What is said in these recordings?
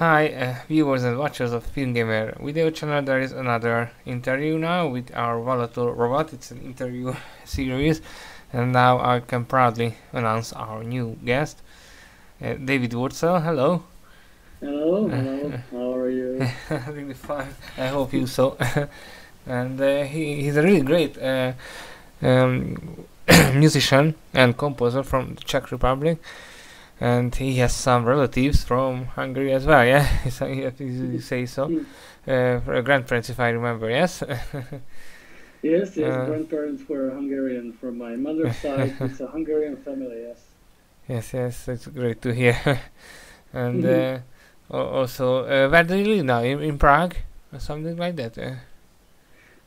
Hi, viewers and watchers of Film Gamer video channel. There is another interview now with our Vallató robot. It's an interview series, and now I can proudly announce our new guest, David Wurczel. Hello. Hello. How are you? Really fine. I hope you so. And he's a really great musician and composer from the Czech Republic. And he has some relatives from Hungary as well, yeah? So you say so. Grandparents, if I remember, yes? Yes, grandparents were Hungarian. From my mother's side, it's a Hungarian family, yes. Yes, it's great to hear. And also, where do you live now? In Prague? Or something like that?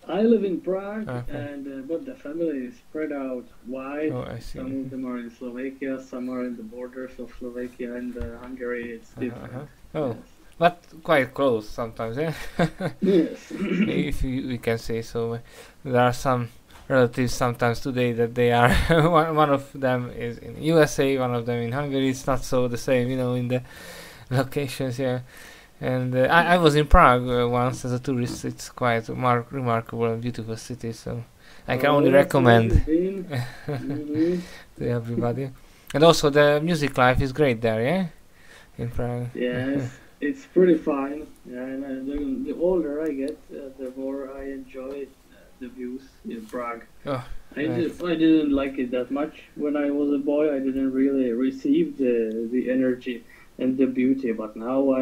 I live in Prague, Okay. but the family is spread out wide. Oh, I see. Some of them are in Slovakia, some are in the borders of Slovakia and Hungary. It's different. Oh, but quite close sometimes, yeah? Yes. If we can say so. There are some relatives sometimes today that they are one of them is in USA, one of them in Hungary. It's not so the same, in the locations, yeah. And I was in Prague once as a tourist. It's quite remarkable and beautiful city, so I can only recommend to everybody. And also the music life is great there, yeah, in Prague. Yes, it's pretty fine. Yeah, and the older I get, the more I enjoy the views in Prague. Oh, I didn't like it that much when I was a boy. I didn't really receive the energy and the beauty, but now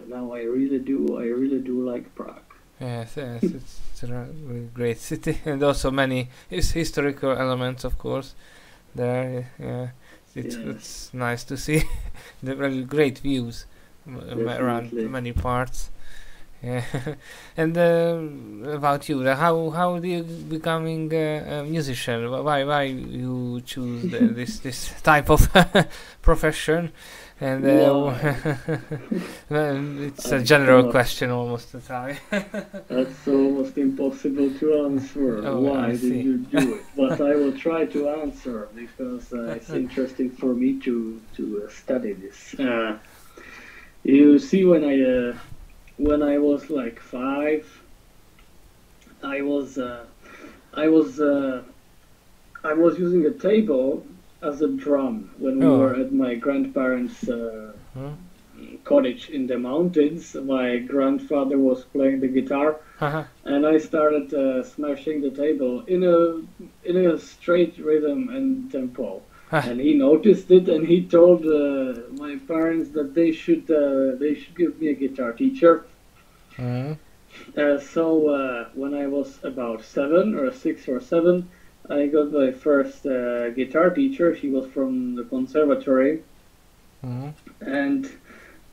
now I really do. I really do like Prague. Yes, it's a really great city, and also many historical elements, of course. There, yeah, it's nice to see the really great views around many parts. Yeah, and about you, how do you becoming a musician? Why you choose this type of profession? And well, it's a general question almost the time. That's almost impossible to answer. Why did you do it? But I will try to answer because it's interesting for me to study this. You see, when I was like 5, I was using a table as a drum when we were at my grandparents' cottage in the mountains. My grandfather was playing the guitar, and I started smashing the table in a straight rhythm and tempo. And he noticed it, and he told my parents that they should give me a guitar teacher. So when I was about 6 or 7, I got my first guitar teacher. She was from the conservatory, and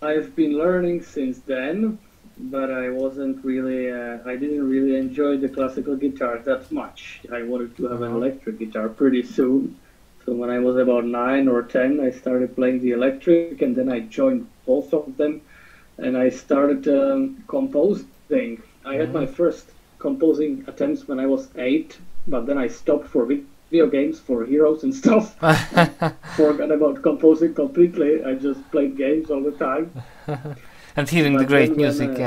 I've been learning since then. But I didn't really enjoy the classical guitar that much. I wanted to have an electric guitar pretty soon. So when I was about 9 or 10, I started playing the electric, and then I joined both of them, and I started composing. I had my first composing attempts when I was 8. But then I stopped for video games, for heroes and stuff. Forgot about composing completely. I just played games all the time. And hearing the great music,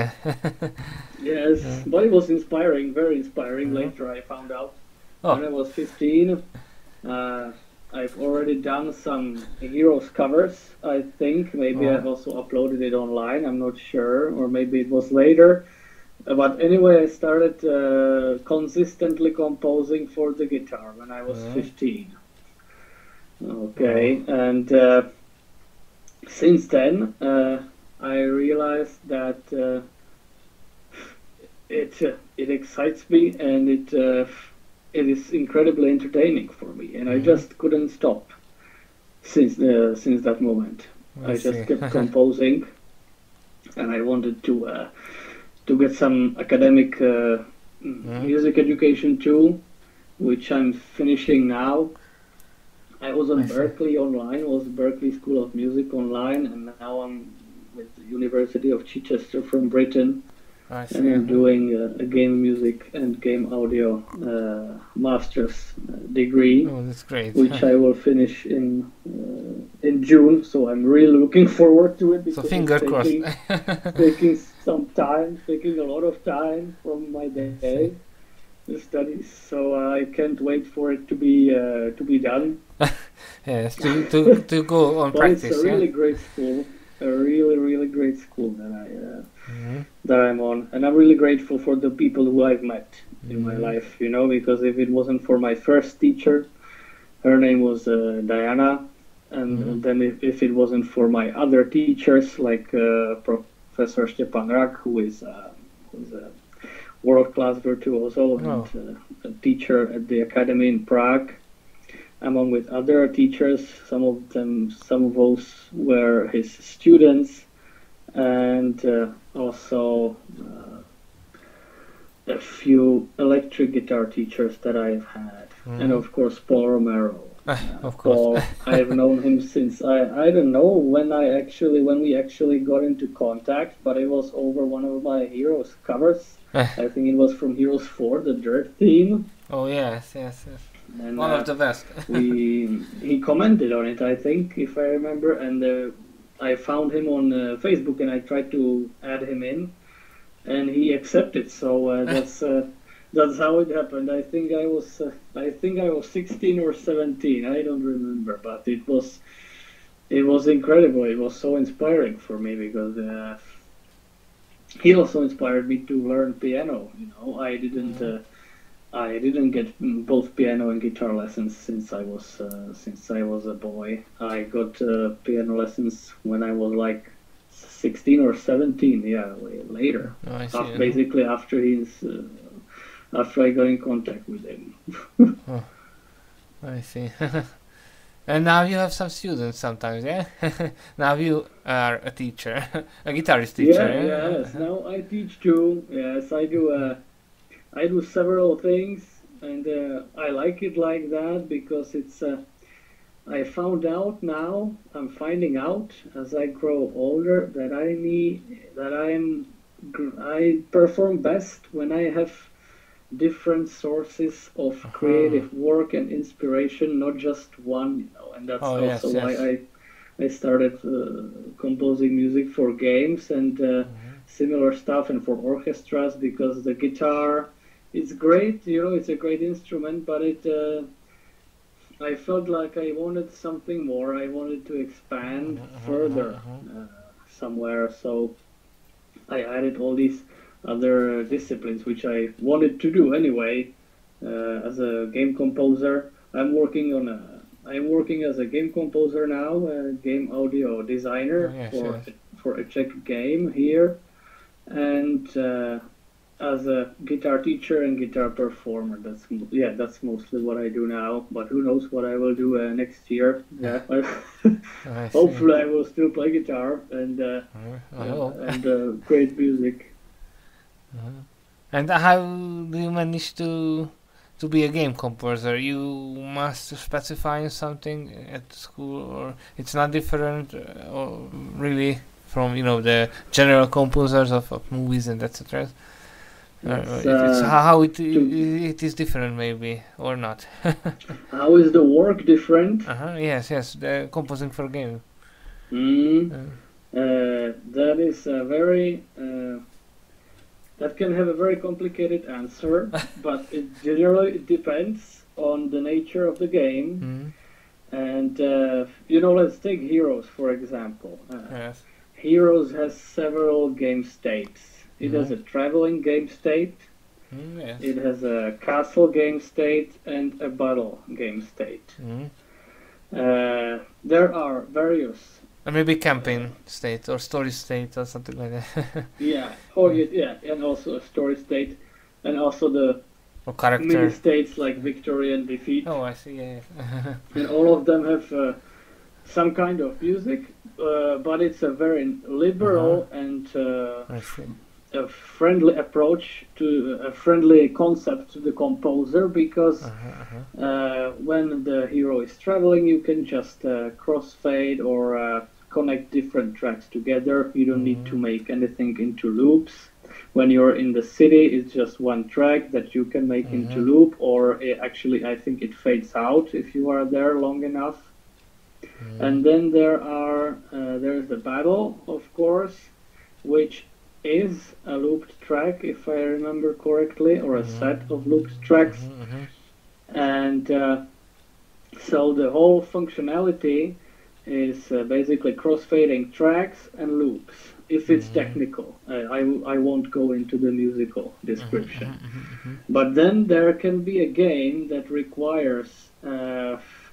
Yes, but it was inspiring, very inspiring. Later I found out. When I was 15, I've already done some heroes covers, I think. Maybe I've also uploaded it online, I'm not sure. Or maybe it was later. But anyway, I started consistently composing for the guitar when I was 15. Okay, and since then I realized that it excites me, and it is incredibly entertaining for me, and I just couldn't stop since that moment. I just kept composing, and I wanted to get some academic music education too, which I'm finishing now. I was on Berkeley online, was Berkeley School of Music online, and now I'm with the University of Chichester from Britain, and I'm doing a game music and game audio master's degree. Oh, that's great. Which I will finish in in June, so I'm really looking forward to it. So finger crossed. Taking some time, taking a lot of time from my day to study. So I can't wait for it to be done. Yes, to go on but practice. It's a really great school, a really great school that I'm on, and I'm really grateful for the people who I've met in my life. Because if it wasn't for my first teacher, her name was Diana, and then if it wasn't for my other teachers like Professor Stepan Rak, who is a world-class virtuoso and a teacher at the academy in Prague, among with other teachers. Some of those were his students, and also a few electric guitar teachers that I've had, and of course Paul Romero. Of course. Paul, I've known him since I don't know when we actually got into contact, but it was over one of my Heroes covers. I think it was from Heroes 4, the Dirt theme. Oh yes. And, one of the best. he commented on it, I think, if I remember, and I found him on Facebook, and I tried to add him in, and he accepted. So that's how it happened. I think I was 16 or 17. I don't remember, but it was incredible. It was so inspiring for me because he also inspired me to learn piano. I didn't get both piano and guitar lessons since I was a boy. I got piano lessons when I was like 16 or 17. Yeah, later. Oh, I see. Basically after I got in contact with him. Oh, I see. And now you have some students sometimes, yeah? Now you are a teacher, a guitarist teacher. Yes. Now I teach too. Yes, I do. I do several things, and I like it like that because it's. I'm finding out as I grow older that I perform best when I have different sources of creative work and inspiration, not just one. And that's why I started composing music for games and similar stuff, and for orchestras, because the guitar. It's great, it's a great instrument, but I felt like I wanted something more. I wanted to expand further somewhere, so I added all these other disciplines, which I wanted to do anyway. As a game composer, I'm working as a game composer now, a game audio designer for a Czech game here, and as a guitar teacher and guitar performer. That's mostly what I do now, but who knows what I will do next year. Hopefully I will still play guitar and great music. And how do you manage to be a game composer? You must specify something at school, or it's not different or really from the general composers of movies and etc. It's how it is different, maybe, or not. How is the work different? Yes, the composing for game. That is a very that can have a very complicated answer, but it generally depends on the nature of the game. And let's take Heroes for example. Yes. Heroes has several game states. It has a traveling game state, yes. It has a castle game state, and a battle game state. There are various... Or maybe campaign state, or story state, or something like that. And also a story state, and also the mini states like victory and defeat. Oh, I see, yeah. And all of them have some kind of music, but it's a very liberal and... a friendly approach to a friendly concept to the composer, because when the hero is traveling, you can just crossfade or connect different tracks together. You don't need to make anything into loops. When you're in the city, it's just one track that you can make into loop, or actually I think it fades out if you are there long enough. And then there's the battle, of course, which is a looped track, if I remember correctly, or a set of looped tracks. And so the whole functionality is basically crossfading tracks and loops. If it's technical, I won't go into the musical description. But then there can be a game that requires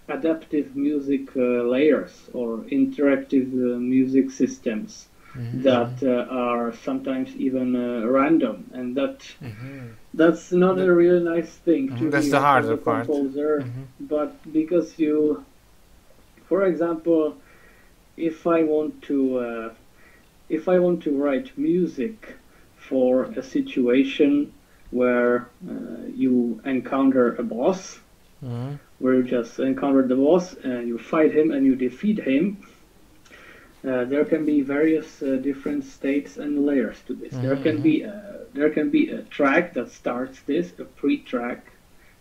adaptive music layers or interactive music systems that are sometimes even random, and that's not a really nice thing to that's be the harder as a part. composer. But because you, for example, if I want to write music for a situation where you encounter a boss, where you just encounter the boss and you fight him and you defeat him, there can be various different states and layers to this. There can be a track that starts this, a pre-track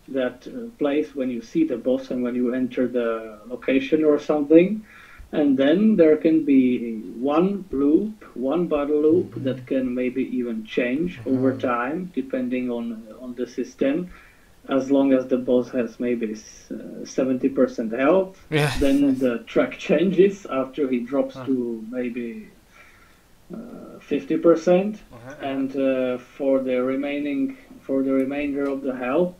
that plays when you see the boss and when you enter the location or something. And then there can be one battle loop that can maybe even change over time depending on the system. As long as the boss has maybe 70% health, then the track changes after he drops to maybe 50%, and for the remainder of the health,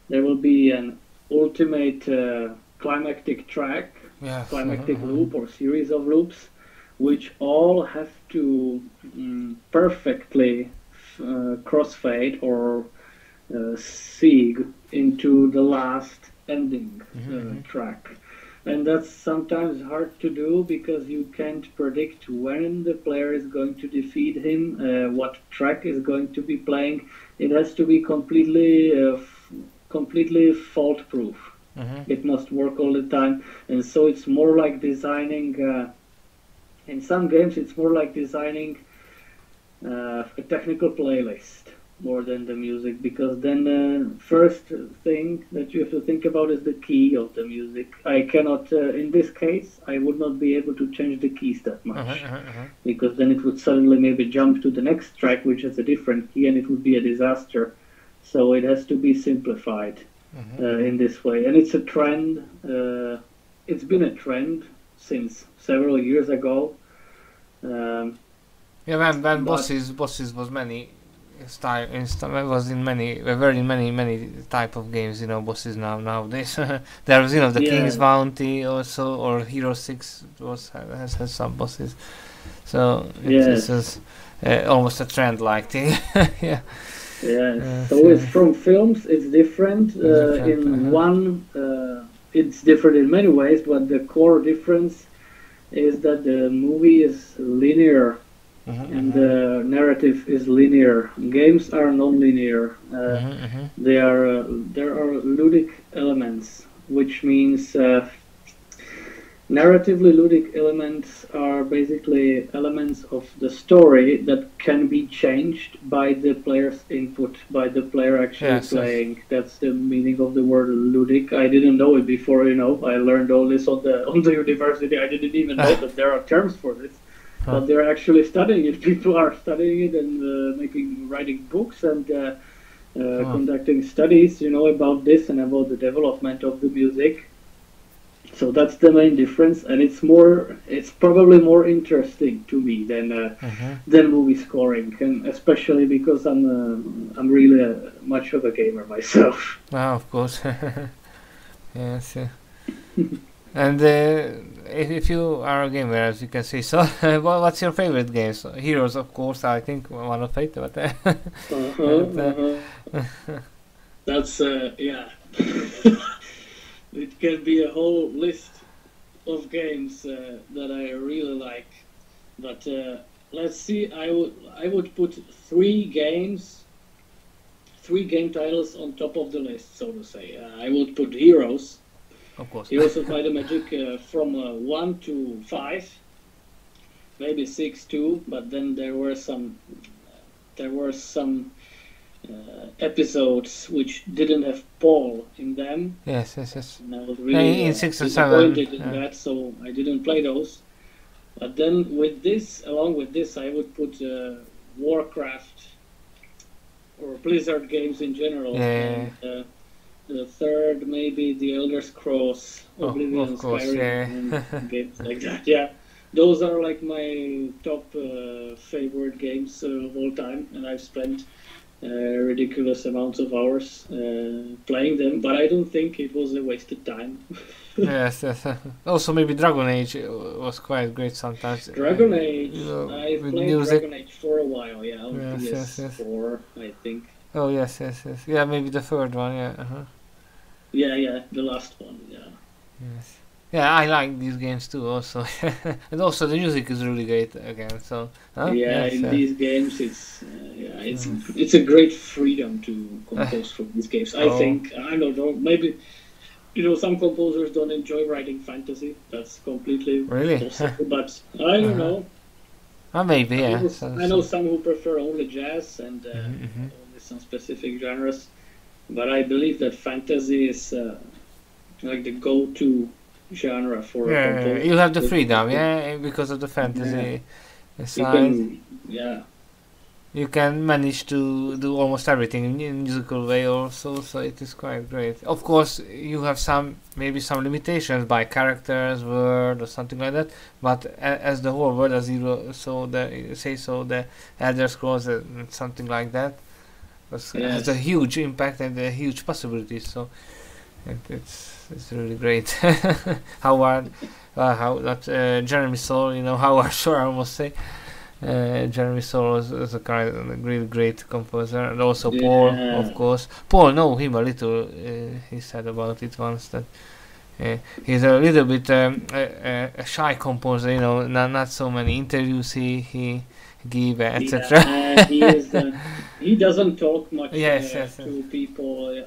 there will be an ultimate climactic track, climactic loop or series of loops, which all have to perfectly crossfade or segue into the last ending track. And that's sometimes hard to do because you can't predict when the player is going to defeat him, what track is going to be playing. It has to be completely fault proof. It must work all the time, and so it's more like designing in some games it's more like designing a technical playlist more than the music, because then the first thing that you have to think about is the key of the music. I cannot, in this case, I would not be able to change the keys that much, because then it would suddenly maybe jump to the next track which has a different key and it would be a disaster. So it has to be simplified in this way. And it's a trend, it's been a trend since several years ago. When bosses was many style was in many type of games, bosses nowadays. There was the King's Bounty also, or Hero 6 has some bosses, so it's just almost a trend like thing. So it's from films, it's different it's different in many ways, but the core difference is that the movie is linear and the narrative is linear. Games are non-linear. There are ludic elements, which means narratively ludic elements are basically elements of the story that can be changed by the player's input, by the player actually playing. That's the meaning of the word ludic. I didn't know it before, I learned all this on the university. I didn't even know that there are terms for this. But they're actually studying it. People are studying it and writing books and conducting studies, about this and about the development of the music. So that's the main difference, and it's probably more interesting to me than movie scoring, and especially because I'm really much of a gamer myself. Of course. Yes. And if you are a gamer, as you can say, so what's your favorite games? Heroes, of course, I think one of it, but that's it can be a whole list of games that I really like, but let's see. I would put three game titles on top of the list, so to say. I would put Heroes. Of course. Heroes of Might and Magic from 1 to 5, maybe 6 too, but then there were some episodes which didn't have Paul in them. Yes, yes, yes. And I was really in 6 or 7. disappointed in that, so I didn't play those. But then with this, along with this, I would put Warcraft or Blizzard games in general. Yeah. And, the third, maybe the Elder Scrolls, Oblivion, of course, Skyrim, yeah. and games like that. Yeah, those are like my top favorite games of all time, and I've spent ridiculous amounts of hours playing them. But I don't think it was a wasted time. Yes, yes. Also, maybe Dragon Age was quite great sometimes. Dragon Age, I with played music. Dragon Age for a while. Yeah, on Yes, PS4, I think. Oh, yes, yes, yes. Yeah, maybe the third one, yeah. Yeah, the last one. Yeah. Yes. Yeah, I like these games too, also. And also, the music is really great again. So. Yeah, in these games, it's a great freedom to compose for these games. I think I don't know. Maybe some composers don't enjoy writing fantasy. That's completely possible. But I don't know. Maybe, yeah. I know some who prefer only jazz and only some specific genres. But I believe that fantasy is like the go-to genre for a composer. You have the freedom, because of the fantasy side. You can manage to do almost everything in a musical way also, so it is quite great. Of course, you have maybe some limitations by characters, word, or something like that, but as the whole world, as you the Elder Scrolls and something like that, has a huge impact and a huge possibilities, so it's really great. Jeremy Soule, Howard Shore, I almost say. Jeremy Soule is a really great composer, and also Paul, of course. Paul, know him a little. He said about it once that he's a little bit a shy composer. Not so many interviews he give, etc. He doesn't talk much to people.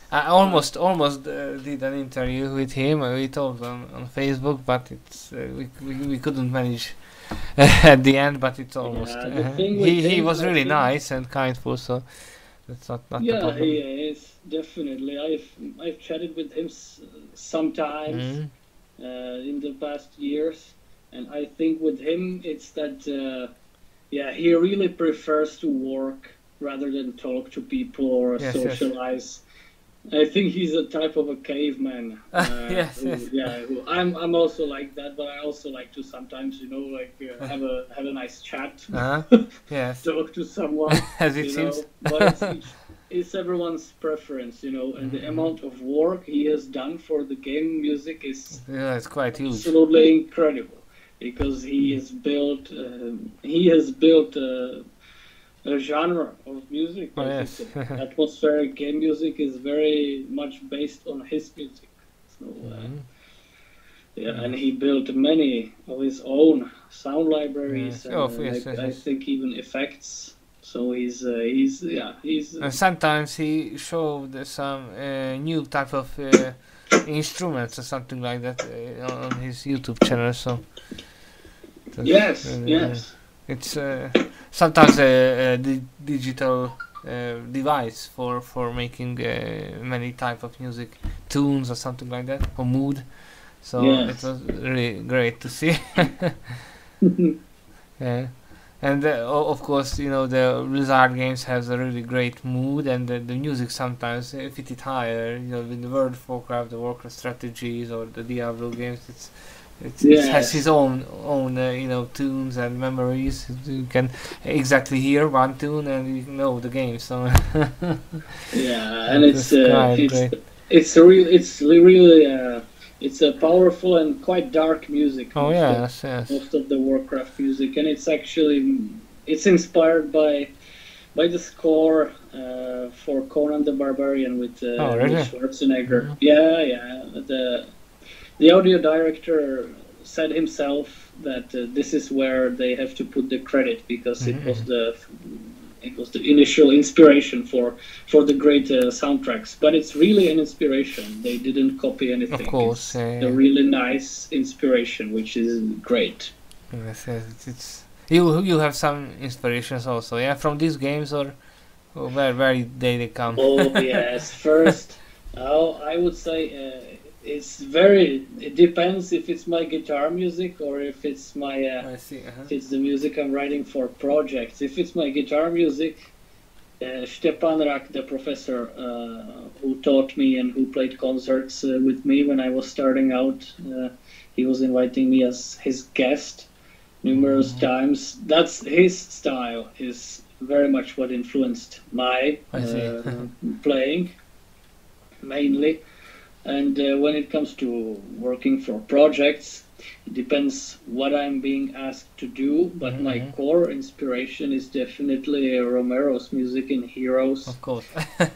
I almost did an interview with him. We talked on Facebook, but it's we couldn't manage at the end. But it's almost. He was really nice and kindful, so that's not the problem. He is definitely. I've chatted with him sometimes in the past years, and I think with him it's that he really prefers to work rather than talk to people or socialize. I think he's a type of a caveman. I'm also like that, but I also like to sometimes, have a nice chat. Talk to someone. As it seems. But it's everyone's preference, and the amount of work he has done for the game music is it's quite huge. Absolutely incredible, because he has built a genre of music. Atmospheric game music is very much based on his music. So, and he built many of his own sound libraries. I think even effects. So he's. And sometimes he showed some new type of instruments or something like that on his YouTube channel. So. Yes. It's sometimes a digital device for making many type of music, tunes or something like that, or mood. So it was really great to see. And of course, the Blizzard games has a really great mood, and the music sometimes fit it higher. With the World of Warcraft, the Warcraft strategies, or the Diablo games, it has his own tunes and memories. You can exactly hear one tune and you know the game. So and it's a powerful and quite dark music. Yes. Most of the Warcraft music, and it's inspired by the score for Conan the Barbarian with Schwarzenegger. The audio director said himself that this is where they have to put the credit, because it was the initial inspiration for the great soundtracks. But it's really an inspiration. They didn't copy anything. Of course, it's a really nice inspiration, which is great. Yes, it's you have some inspirations also, from these games or Oh, where they come? Oh yes, first, I would say it depends if it's my guitar music or if it's my I see. if it's the music I'm writing for projects. If it's my guitar music, Stepan Rak, the professor who taught me and who played concerts with me when I was starting out, he was inviting me as his guest numerous times. That's his style is very much what influenced my playing mainly. And when it comes to working for projects, it depends what I'm being asked to do, but my core inspiration is definitely Romero's music in Heroes. Of course.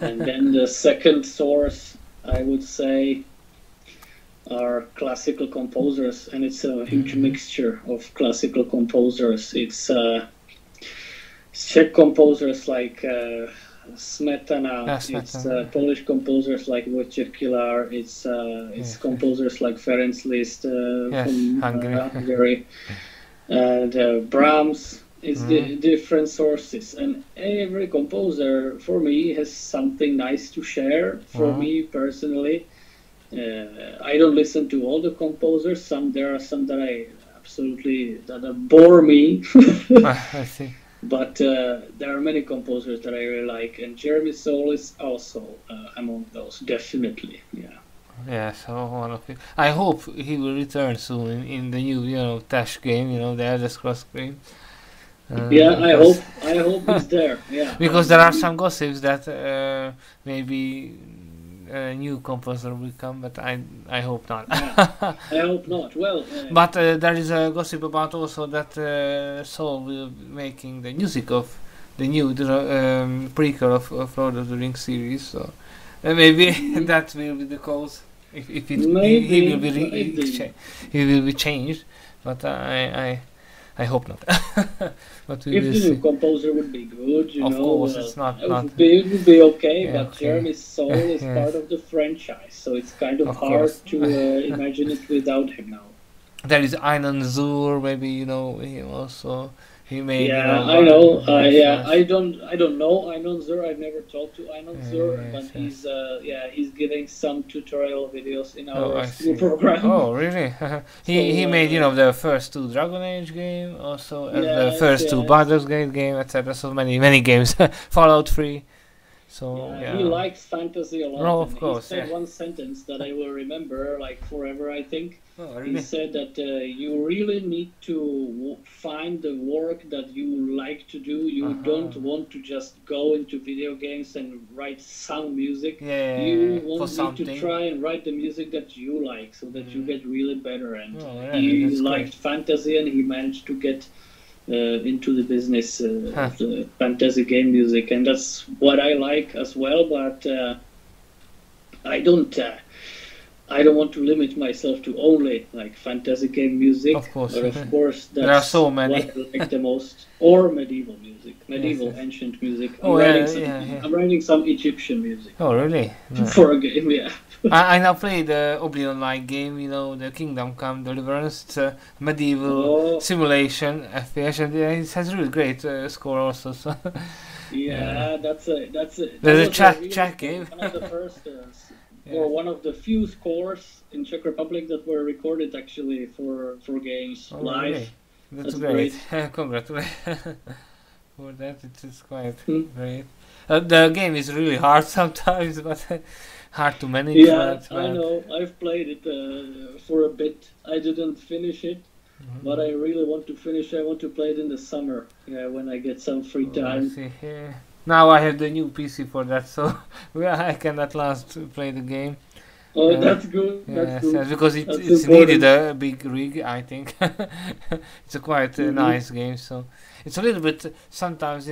And then the second source, I would say, are classical composers, and it's a huge mixture of classical composers. It's Czech composers like Smetana, it's Polish composers like Wojciech Kilar, it's composers like Ferenc Liszt from Hungary, and Brahms. It's different sources, and every composer for me has something nice to share. For me personally, I don't listen to all the composers. There are some that that bore me. I see. But there are many composers that I really like, and Jeremy Soule is also among those, definitely. Yeah. Yeah, so one of it. I hope he will return soon in the new, Tash game, the Elder Scrolls game. Yeah, I hope he's there. Yeah. Because there are some gossips that maybe a new composer will come, but I hope not. Yeah, I hope not. Well, but there is a gossip about also that Soul will be making the music of the new prequel of Lord of the Rings series. So maybe that will be the cause. If he will be changed, but I hope not. But if the new composer would be good, of course, it's not. It would be okay. Yeah, but Jeremy Soule is part of the franchise, so it's kind of hard to imagine it without him now. There is Einon Zur, maybe he also. He made, I know. I don't know Einon Zur. I've never talked to Einon Zur, but he's giving some tutorial videos in our school program. Oh, really? he made the first 2 Dragon Age game, also the first 2 Baldur's Gate game, etc. So many games. Fallout 3. So he likes fantasy a lot. No, of course. He said one sentence that I will remember like forever, I think. Oh, really? He said that you really need to find the work that you like to do. You don't want to just go into video games and write some music. You need to try and write the music that you like, so that you get really better. And he liked fantasy, and he managed to get into the business of the fantasy game music, and that's what I like as well. But I don't want to limit myself to only like fantasy game music. Of course, but of course that's there are so many. What I like the most. Or medieval music, ancient music. I'm writing some Egyptian music. Oh, really? For a game, yeah. I now play the Oblivion-like game, the Kingdom Come Deliverance. It's a medieval simulation FPS, and it has really great score also. So that's a there's a Czech game. One of the first, or one of the few scores in Czech Republic that were recorded actually for games live. Really? That's great. Congratulations for that. It's quite great. The game is really hard sometimes, but hard to manage. Yeah, I know. I've played it for a bit. I didn't finish it, but I really want to finish. I want to play it in the summer. Yeah, when I get some free time. I see. Yeah. Now I have the new PC for that, so I can at last play the game. Oh, that's good. That's good. Yes, because it's needed a big rig, I think. It's a quite nice game, so it's a little bit sometimes,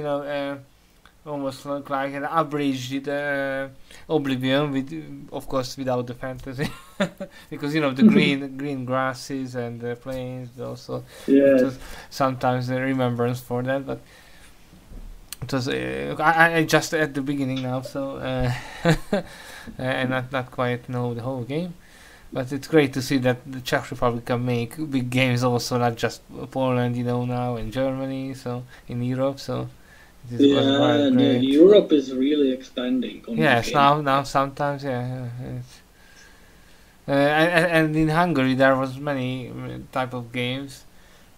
almost like an averaged Oblivion, with of course without the fantasy, because the green grasses and the plains also. Yeah. Sometimes the remembrance for that, but. It was I just at the beginning now, so and not quite know the whole game, but it's great to see that the Czech Republic can make big games also, not just Poland, now, and Germany, so in Europe. So Europe is really expanding. Yes, now sometimes, and in Hungary there was many type of games.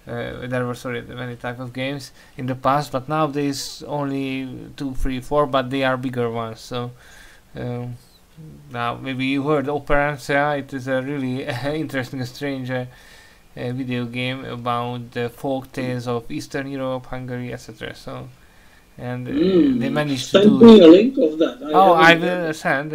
Many type of games in the past, but nowadays only 2, 3, 4, but they are bigger ones. So now maybe you heard Operanza. It is a really interesting, strange video game about the folk tales of Eastern Europe, Hungary, etc. So, and they managed to do. Send me a link of that. I will send,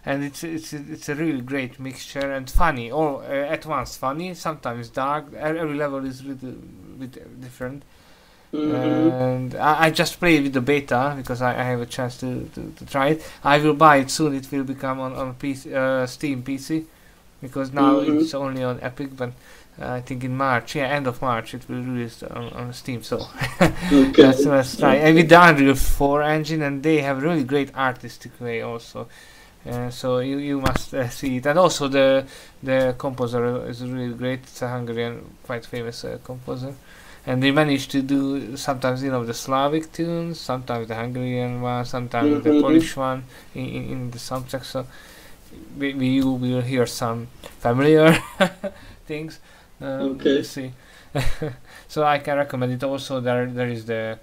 and it's a really great mixture and funny, or at once funny, sometimes dark. Every level is a little bit different. And I just play with the beta because I have a chance to try it. I will buy it soon. It will become on PC, Steam PC, because now it's only on Epic, but I think in March, end of March, it will release on Steam. So let's try. And with the Unreal 4 engine, and they have really great artistic way also. So you must see it. And also the composer is really great. It's a Hungarian, quite famous composer. And they managed to do sometimes, the Slavic tunes, sometimes the Hungarian one, sometimes the Polish one in the soundtrack. So you will hear some familiar things. Let's see. So I can recommend it. Also, there is the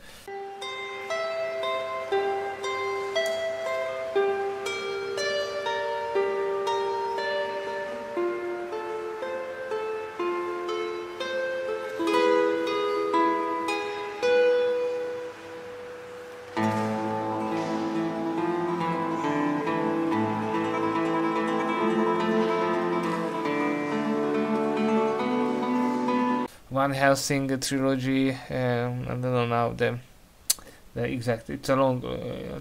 Van Helsing trilogy. I don't know now the exact. It's a long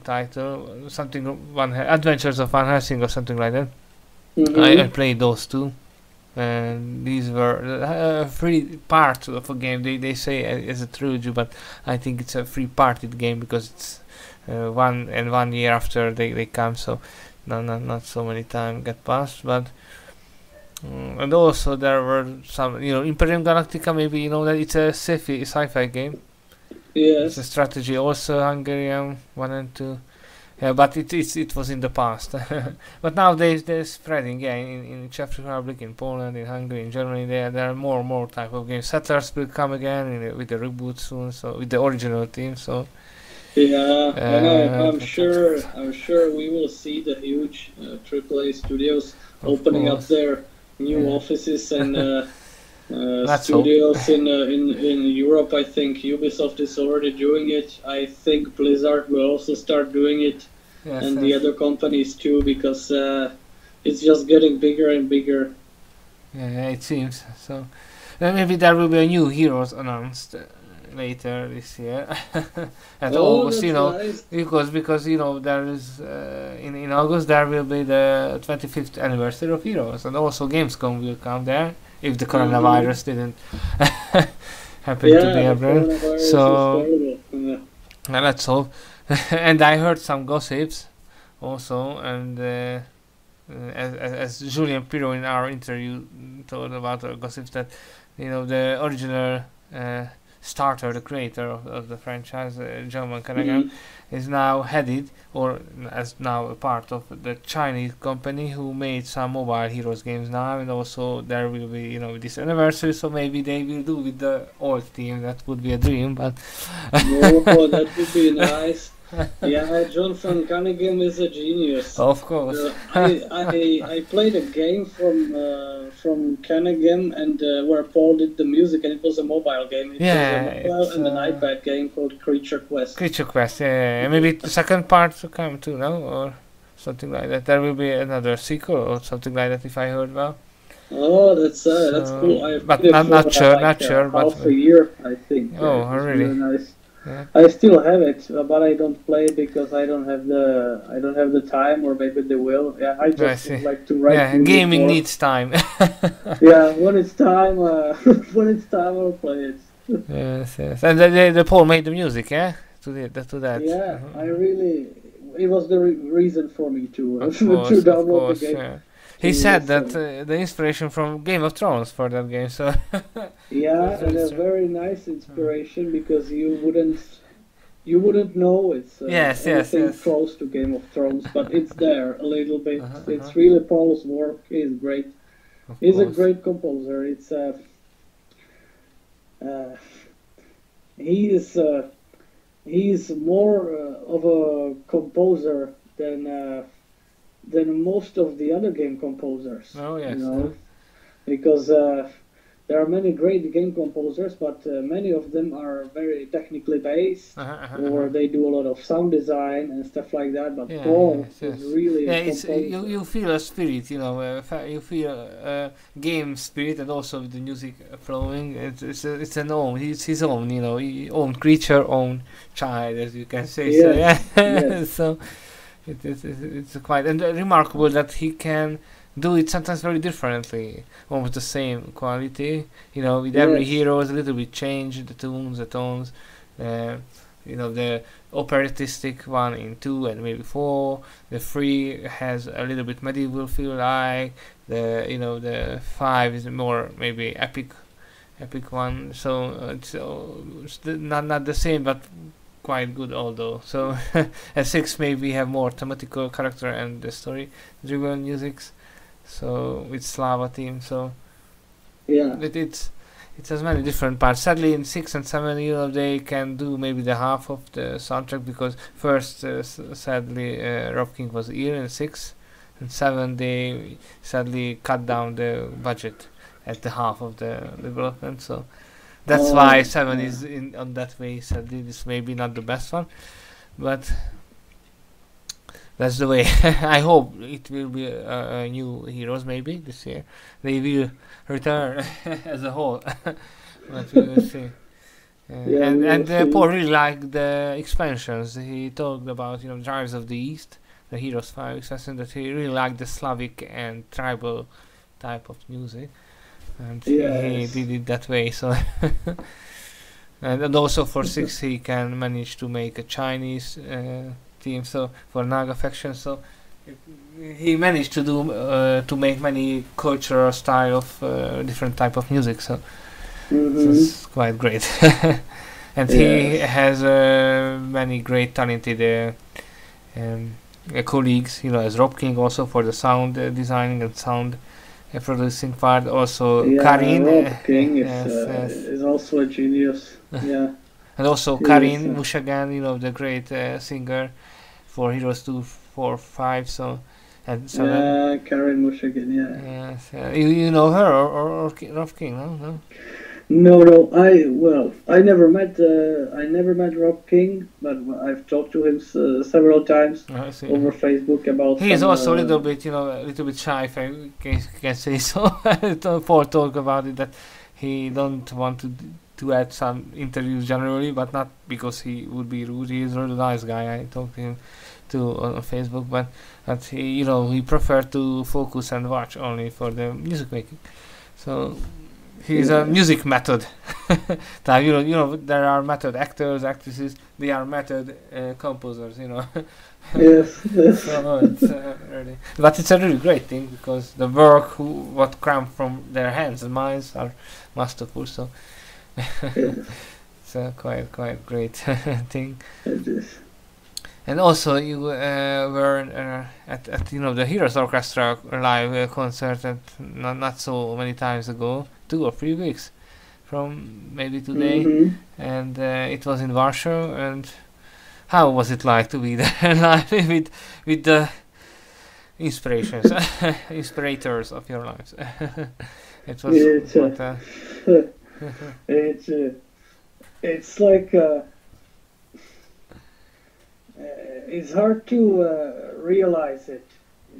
title. Something Adventures of Van Helsing or something like that. I played those two, and these were 3 parts of a game. They say as a trilogy, but I think it's a 3-parted game because it's 1 year after they come. So not so many time get past, but. And also there were some, Imperium Galactica, maybe that it's a sci-fi game. Yes. It's a strategy, also Hungarian 1 and 2. Yeah, but it was in the past. But now they're spreading, in Czech Republic, in Poland, in Hungary, in Germany. There are more type of games. Settlers will come again with the reboot soon, so with the original team. So. Yeah, and I'm sure we will see the huge AAA studios opening up their new offices and studios in Europe. I think Ubisoft is already doing it. I think Blizzard will also start doing it, and the other companies too, because it's just getting bigger and bigger. Yeah, it seems so. Then maybe there will be a new Heroes announced later this year. And August, nice. because there is in August there will be the 25th anniversary of Heroes, and also Gamescom will come there if the coronavirus didn't happen to be abroad. So let's hope. And I heard some gossips also, and as Julien Pirot in our interview told about the gossips, that the original starter, the creator of the franchise, John Van Caneghem, is now headed, or as now a part of the Chinese company who made some mobile Heroes games now, and also there will be, this anniversary, so maybe they will do with the old team. That would be a dream, but that would be nice. Yeah, John Van Caneghem is a genius. Of course. I played a game from Caneghem, and where Paul did the music, and it was a mobile game. It was a mobile and an iPad game called Creature Quest. Creature Quest, yeah. Maybe the second part to come too, no? Or something like that. There will be another sequel or something like that, if I heard well. Oh, that's cool. But not sure. Half a year, I think. Oh, really? Really nice. Yeah. I still have it, but I don't play it because I don't have the time, or maybe they will. Yeah, I just like to write. Yeah, gaming needs time. Yeah, when it's time, I'll play it. Yes. And the Paul made the music, yeah, to that. Yeah, it was the reason for me to download the game. Yeah. He said that the inspiration from Game of Thrones for that game, so... Yeah, and a very nice inspiration, because you wouldn't you wouldn't know it's Yes, anything yes. close to Game of Thrones, but it's there a little bit. Uh-huh. It's really Paul's work. He's great. Of He's a course. great composer. Uh, he is he's more of a composer than most of the other game composers. Oh You yes. know, because there are many great game composers, but many of them are very technically based, or they do a lot of sound design and stuff like that. But Yeah, Paul yes, is yes. really Yeah, a it's composer. you feel a spirit, you feel game spirit, and also the music flowing. It's an own. It's his own, own creature, own child, as you can say. So Yes, yeah, yes, so it's quite and remarkable that he can do it sometimes very differently, almost the same quality. With every yes, hero is a little bit change the tunes, the tones. Uh, the operatistic one in 2 and maybe 4. The 3 has a little bit medieval feel like. The 5 is more maybe epic one. So it's not the same, but quite good although. So at 6 maybe have more thematical character and the story driven musics. So with Slava team. So yeah, it has many different parts. Sadly, in 6 and 7, they can do maybe the half of the soundtrack because first, sadly, Rob King was ill in 6, and 7 they sadly cut down the budget at the half of the development. So that's why 7 yeah, is in on that way. Sadly, this may be not the best one, but that's the way. I hope it will be new heroes maybe this year. They will return as a whole, but we will see. yeah. And We will Paul see. really liked the expansions. He talked about Drivers of the East, the Heroes 5 expansion. That he really liked the Slavic and tribal type of music, and he Yes, did it that way. So. And also for 6 he can manage to make a Chinese team, so for Naga faction. So he managed to make many cultural style of different type of music. So mm-hmm. it's quite great. And he Yes, has many great talented um, colleagues, as Rob King also for the sound designing and sound producing part. Also yeah. Karin, Rob King yes, yes. is also a genius. Yeah, And also he is. Karin Mushagan, the great singer for Heroes 2, 4, 5, so and 7. Yeah, Karen Mushigan. Yeah. Yes, you know her or Rob King, no? No? No, no. I never met Rob King, but I've talked to him several times I see. over Facebook about He is some. also a little bit, a little bit shy, if I can say so. Paul talk about it that he don't want to add some interviews generally, but not because he would be rude. He is a really nice guy. I talked to him too on Facebook, but he, he prefer to focus and watch only for the music making. So he's a Yes. music method. That, there are method actors, actresses. They are method composers. Yes. Yes. So it's really, but it's a really great thing because the work what come from their hands and minds are masterful. So Yes. it's a quite great thing. It is. And also you were at the Heroes Orchestra live concert not so many times ago, 2 or 3 weeks from maybe today, Mm-hmm. and it was in Warsaw. And how was it like to be there live with the inspirations, inspirators of your lives? It was It's what it's it's like it's hard to realize it,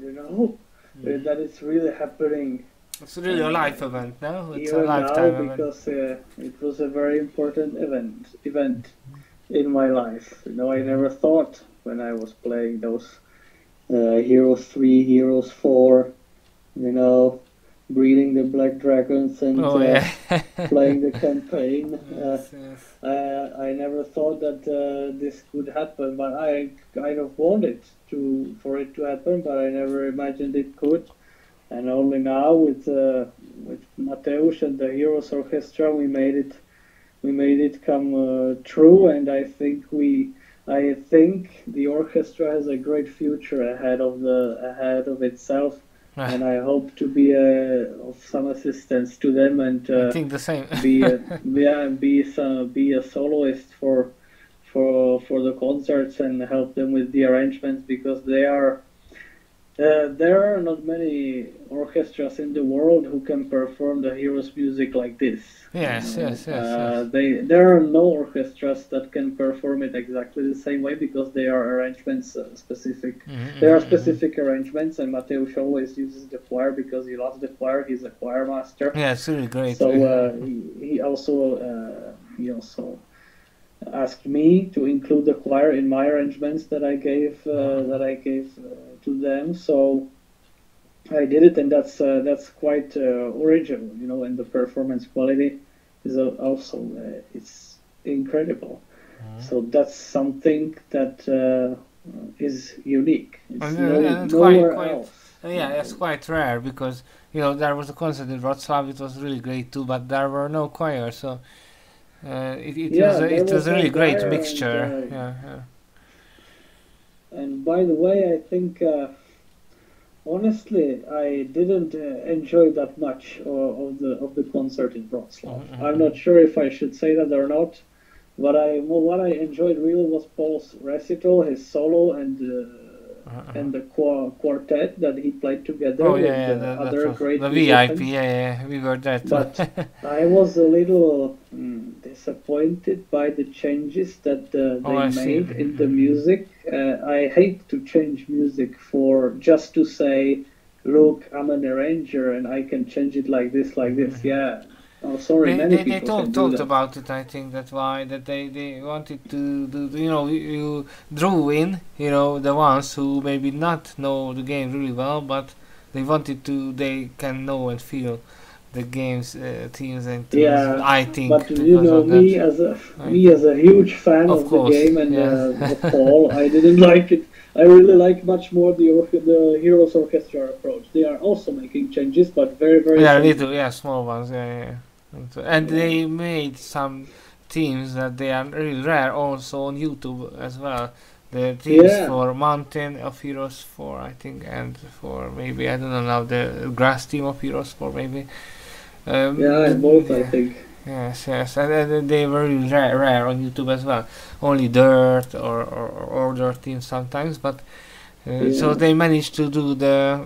that it's really happening. it's really a life event now. It's a Even now, lifetime event. because it was a very important event in my life. I never thought when I was playing those Heroes 3, Heroes 4, breeding the Black Dragons and Oh yeah. playing the campaign. Yes, yes. I never thought that this could happen, but I kind of wanted for it to happen, but I never imagined it could. And only now with Mateusz and the Heroes Orchestra, we made it made it come true, and I think the orchestra has a great future ahead of itself, and I hope to be of some assistance to them, and I think the same. be a soloist for the concerts and help them with the arrangements, because there are not many orchestras in the world who can perform the heroes' music like this. Yes. There are no orchestras that can perform it exactly the same way, because they are arrangements specific. There are specific arrangements, and Mateusz always uses the choir because he loves the choir. He's a choir master. Yeah, it's really great. So he also asked me to include the choir in my arrangements that I gave to them. So I did it, and that's quite original, and the performance quality is also it's incredible. So that's something that is unique. It's nowhere else. It's quite rare, because there was a concert in Wrocław. It was really great too, but there were no choirs, so it was a really great mixture. And by the way, I think honestly, I didn't enjoy that much of the concert in Wrocław. I'm not sure if I should say that or not, but what I enjoyed really was Paul's recital, his solo, and the quartet that he played together with other great musicians. The VIP, we were there too. But I was a little disappointed by the changes that they made in the music. I hate to change music just to say, look, I'm an arranger and I can change it like this. Yeah. Oh, sorry. They talked about it. I think that's why they wanted to do. You drew in. The ones who maybe not know the game really well, but they wanted to. They can know and feel the game's themes and themes. Yeah, I think. But me as a huge fan of the game and of Paul, I didn't like it. I really like much more the Heroes Orchestra approach. They are also making changes, but very, very small ones. And they made some themes that they are really rare also on YouTube as well. The themes for Mountain of Heroes 4, I think, and for maybe, I don't know now, the Grass theme of Heroes 4 maybe. Both, I think. Yes, and they were really rare on YouTube as well. Only Dirt or Order themes sometimes, but so they managed to do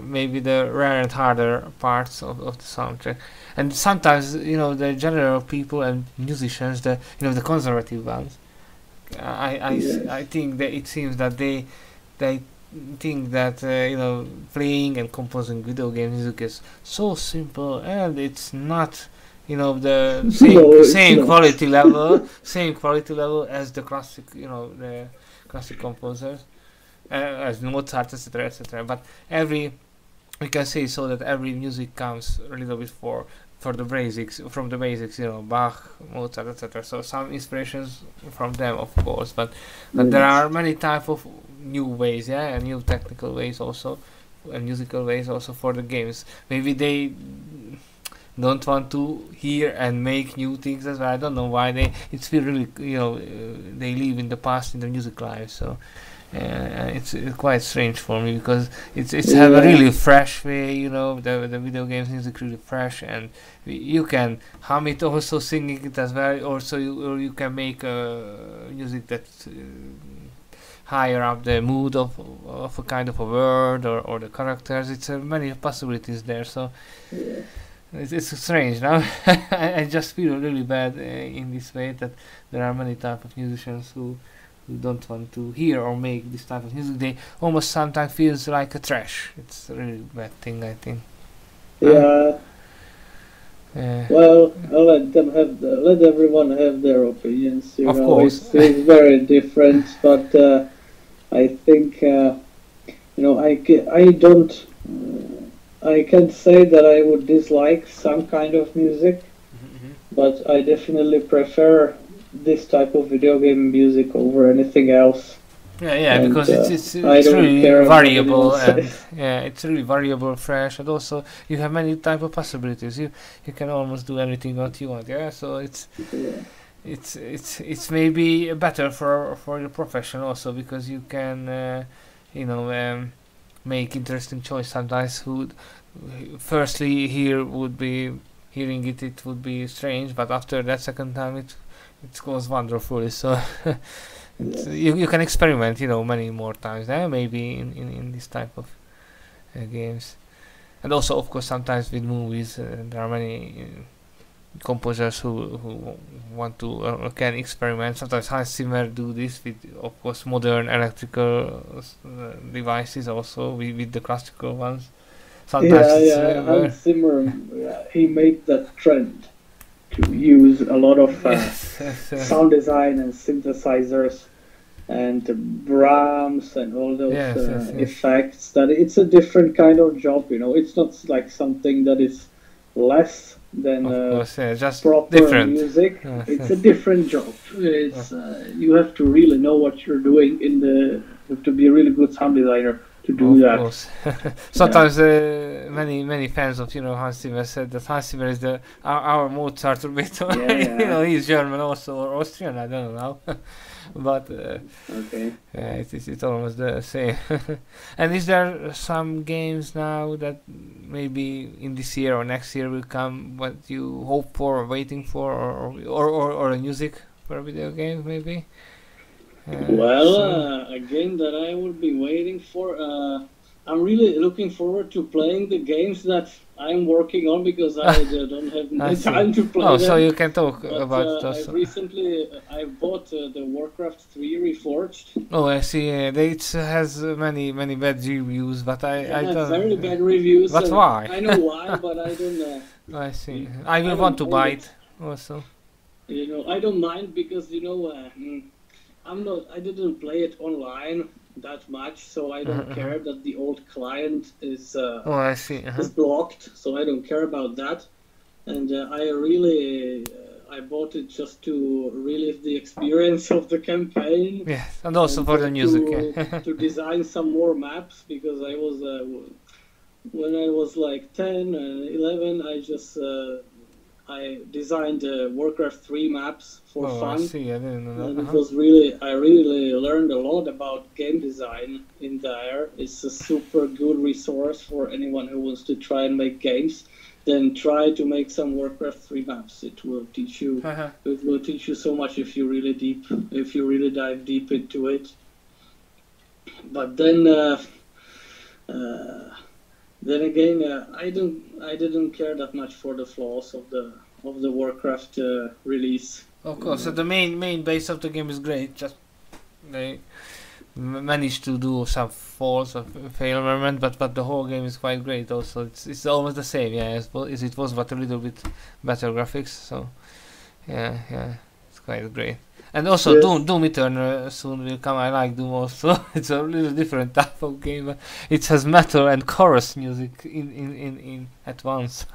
maybe the rare and harder parts of the soundtrack. And sometimes, the general people and musicians, the conservative ones, I think that it seems that they think that playing and composing video game music is so simple, and it's not the same quality level as the classic the classic composers, as Mozart, etc. But we can say so that every music comes a little bit from the basics, Bach, Mozart, etc. So some inspirations from them, of course, but there are many type of new ways, and new technical ways also, and musical ways also for the games. Maybe they don't want to hear and make new things as well. I don't know why it's really, they live in the past in the music life, so it's quite strange for me, because it's have a really fresh way, the video games music really fresh, and you can hum it also, singing it as well, or you can make music that's higher up the mood of a kind of a word or the characters. It's many possibilities there, so it's strange now. I just feel really bad in this way, that there are many type of musicians who don't want to hear or make this type of music. They almost sometimes feels like a trash. It's a really bad thing, I think. Well, I'll let everyone have their opinions. Of course, it's very different, but I think I can't say that I would dislike some kind of music, but I definitely prefer this type of video game music over anything else. And, because it's really variable, and it's really variable, fresh, and also you have many type of possibilities. You can almost do anything what you want. So it's it's maybe better for the profession also, because you can make interesting choice sometimes. Who firstly hearing it would be strange, but after that second time it goes wonderfully. So you can experiment, many more times maybe in this type of games. And also, of course, sometimes with movies, there are many composers who want to can experiment. Sometimes Hans Zimmer do this with, of course, modern electrical devices also with the classical ones. Sometimes Hans Zimmer, he made that trend to use a lot of sound design and synthesizers and Brahms and all those effects. That it's a different kind of job, It's not like something that is less than just proper different music. It's a different job. It's you have to really know what you're doing you have to be a really good sound designer to do that. Of course. Sometimes many fans of Hans Zimmer said that Hans Zimmer is our Mozart or Beethoven. He's German also, or Austrian, I don't know. But it's almost the same. And is there some games now that maybe in this year or next year will come, what you hope for or waiting for, or a music for a video game maybe? A game that I would be waiting for, I'm really looking forward to playing the games that I'm working on, because I don't have time to play them. So you can talk about those. I bought the Warcraft 3 Reforged. Oh, I see. It has many bad reviews, but I don't. Very bad reviews. But why? I know why, but I don't know. I see. I will want to buy it also. I don't mind, because I didn't play it online that much, so I don't care that the old client is I see. is blocked, so I don't care about that. And I bought it just to relive the experience of the campaign. Yes, and also for the music. To design some more maps, because I was when I was like 10 and 11, I designed Warcraft 3 maps for fun. I see. I didn't know that. And it was I really learned a lot about game design in there. It's a super good resource for anyone who wants to try and make games. Then try to make some Warcraft 3 maps. It will teach you. It will teach you so much if you really dive deep into it. But then again, I didn't care that much for the flaws of the Warcraft release. Of course, so the main base of the game is great. Just they managed to do some faults or failment, but the whole game is quite great. Also, it's almost the same, as it was, but a little bit better graphics. So it's quite great. And also Doom Eternal soon will come. I like Doom also. It's a little different type of game. It has metal and chorus music in at once.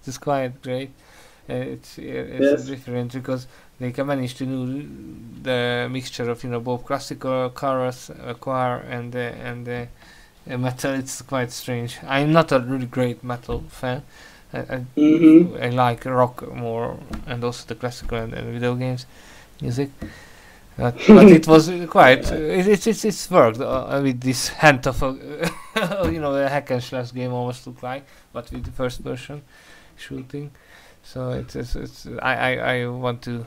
It's quite great. It's different because they can manage to do the mixture of both classical chorus, choir, and metal. It's quite strange. I'm not a really great metal fan. I like rock more, and also the classical and video games music, but it was quite. It's worked with this hand of a hack and slash game almost look like, but with the first person shooting. So it's I want to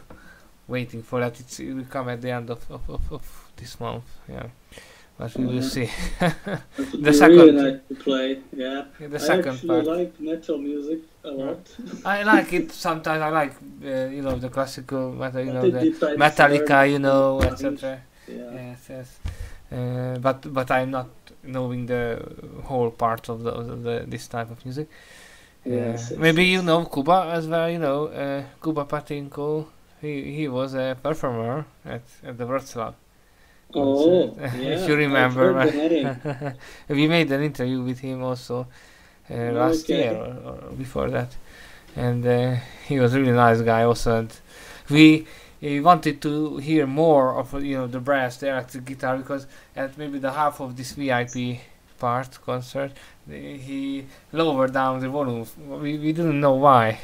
waiting for that. It will come at the end of this month. But we will see. The second really nice to play. The second part. I like metal music a lot. I like it sometimes. I like the classical metal, the Metallica, etc. Yes. But I'm not knowing the whole part of the this type of music. Maybe Kuba as well. Kuba Patinko. He was a performer at the Wurczel. If you remember, we made an interview with him also last year or before that, and he was a really nice guy also. And we wanted to hear more of the brass, the electric guitar, because at maybe the half of this VIP part concert, he lowered down the volume. We didn't know why.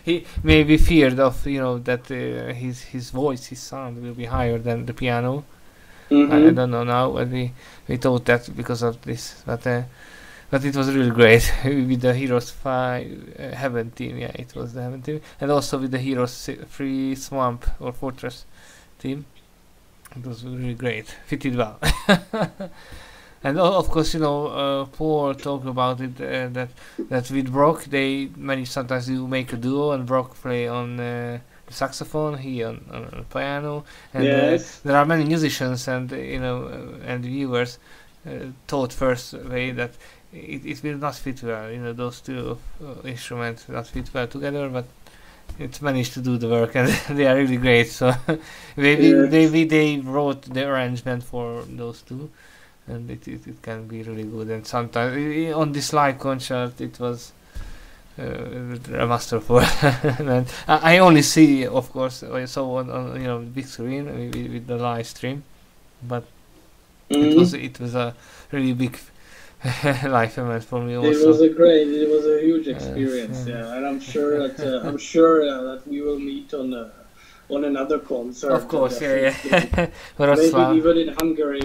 He maybe feared of that his voice, his sound will be higher than the piano. I don't know now, but we thought that because of this, but it was really great with the Heroes 5 Heaven team. Yeah, it was the Heaven team, and also with the Heroes 3 Swamp or Fortress team. It was really great. Fitted well. And of course, Paul talked about it that with Brock they manage sometimes to make a duo, and Brock play on the saxophone, he on piano, and there are many musicians and and viewers thought first way that it will not fit well. Those two instruments will not fit well together, but it's managed to do the work, and they are really great. So maybe they wrote the arrangement for those two, and it can be really good. And sometimes on this live concert, it was a masterful. And I only see, of course, I saw on big screen with the live stream, but it was a really big life event for me also. It was a huge experience, and I'm sure that we will meet on another concert. Of course, yeah. Maybe even in Hungary,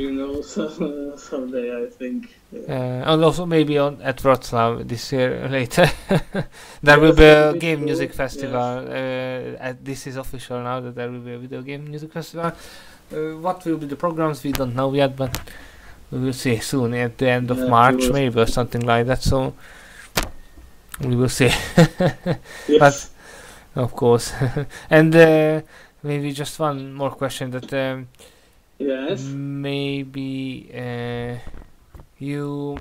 someday, I think. And also maybe at Wroclaw this year later. There will be a game music festival. This is official now that there will be a video game music festival. What will be the programs? We don't know yet, but we will see soon at the end of March, maybe, or something like that. So we will see. But of course, and maybe just one more question that maybe you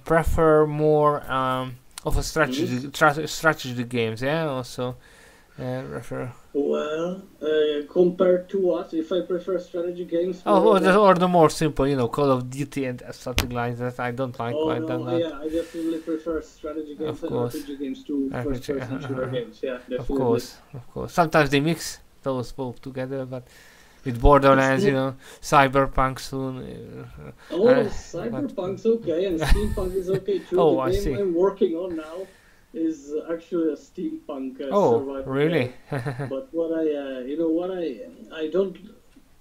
prefer more of a strategy games, also refer. Well, compared to what? If I prefer strategy games? Or the more simple, Call of Duty and something like that. I don't like quite that. I definitely prefer strategy games and RPG games to first-person shooter games. Yeah, definitely. Of course. Sometimes they mix those both together, but with Borderlands, Cyberpunk soon. Cyberpunk's okay, and Steampunk is okay too. The game I'm working on now is actually a steampunk survival really? Game. But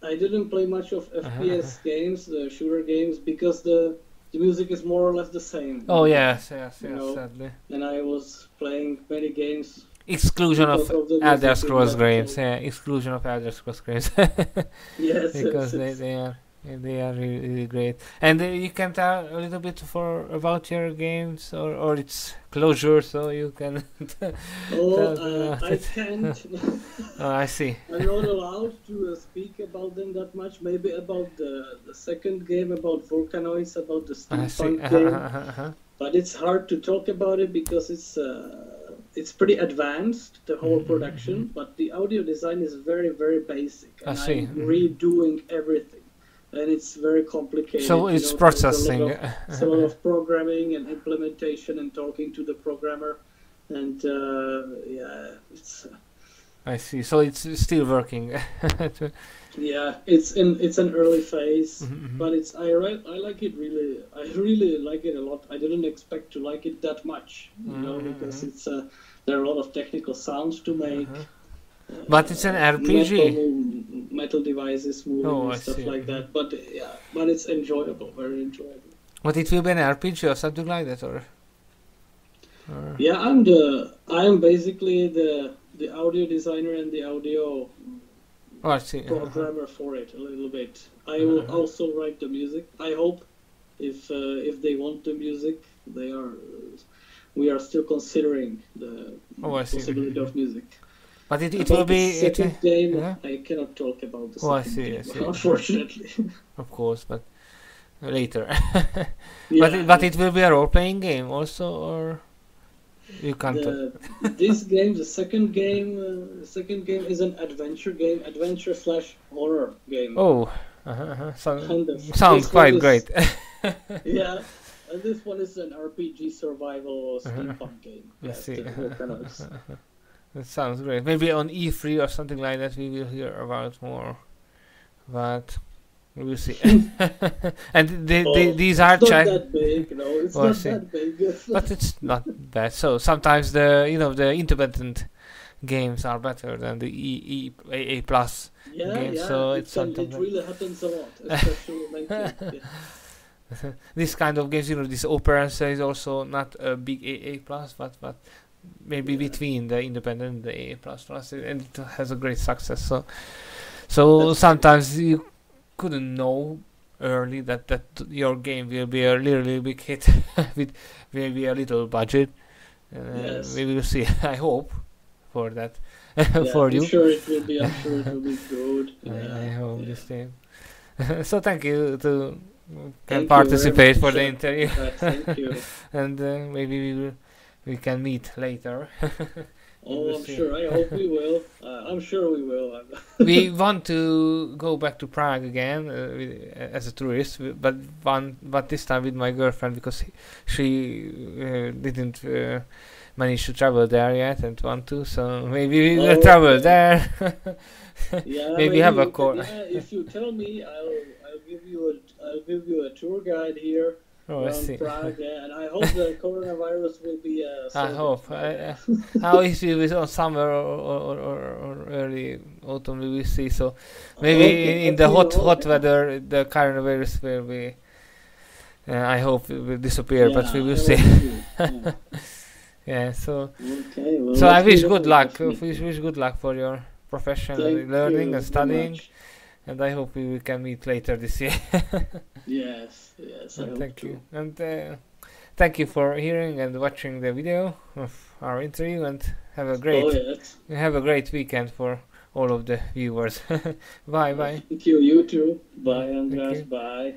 I didn't play much of FPS games, the shooter games, because the music is more or less the same. Sadly. And I was playing many games. Exclusion of Elder Scrolls games. Exclusion of Elder Scrolls games. Yes, because they are really great. And you can tell a little bit about your games, or its closure, so you can. I can't. I see. I'm not allowed to speak about them that much. Maybe about the second game, about Volcanoids, about the steampunk game. But it's hard to talk about it because it's pretty advanced, the whole production. But the audio design is very, very basic, and I'm redoing everything. And it's very complicated. So it's processing. It's a lot of programming and implementation and talking to the programmer, and it's. I see. So it's still working. It's an early phase, but I like it really. I really like it a lot. I didn't expect to like it that much, because it's there are a lot of technical sounds to make. But it's an RPG. Metal devices moving and stuff like that. But it's enjoyable, very enjoyable. But it will be an RPG or something like that, or? Yeah, I'm basically the audio designer and the audio programmer for it a little bit. I will also write the music. I hope if they want the music, we are still considering the possibility of music. But it will be the second game. I cannot talk about the second game, unfortunately. Of course, but later. But it will be a role-playing game also, or you can't. This game, the second game is an adventure game, adventure/horror game. Sounds quite great. Yeah, and this one is an RPG survival steampunk game. That sounds great. Maybe on E3 or something like that we will hear about more. But We will see. And these are it's not that big, no, it's not that big. But it's not bad. So sometimes the independent games are better than the AA plus games. So it really happens a lot, especially like this kind of games, this Operanza is also not a big AA plus, but maybe between the independent and the AA plus, and it has a great success. So sometimes you couldn't know early that your game will be a really big hit with maybe a little budget. We will see. I hope for that. For you. I'm sure it will be. I'm sure it will be good. I hope the same. So thank you to participate for the interview. Thank you. And maybe we can meet later. I'm sure. I hope we will. I'm sure we will. We want to go back to Prague again as a tourist, but this time with my girlfriend, because she didn't manage to travel there yet and want to. So maybe we will travel there. Maybe have a call. If you tell me, I'll give you a tour guide here. Around Prague, and I hope the coronavirus will be. I hope. How is it with summer or early autumn? We will see. So maybe in the hot weather, the coronavirus will be. I hope it will disappear, but we will see. So. Okay. Well, so I wish good luck. Wish good luck for your professional learning and studying. And I hope we can meet later this year. Yes. Thank you. And thank you for hearing and watching the video of our interview. And have a great weekend for all of the viewers. Bye. Thank you. You too. Bye, Andreas. Bye.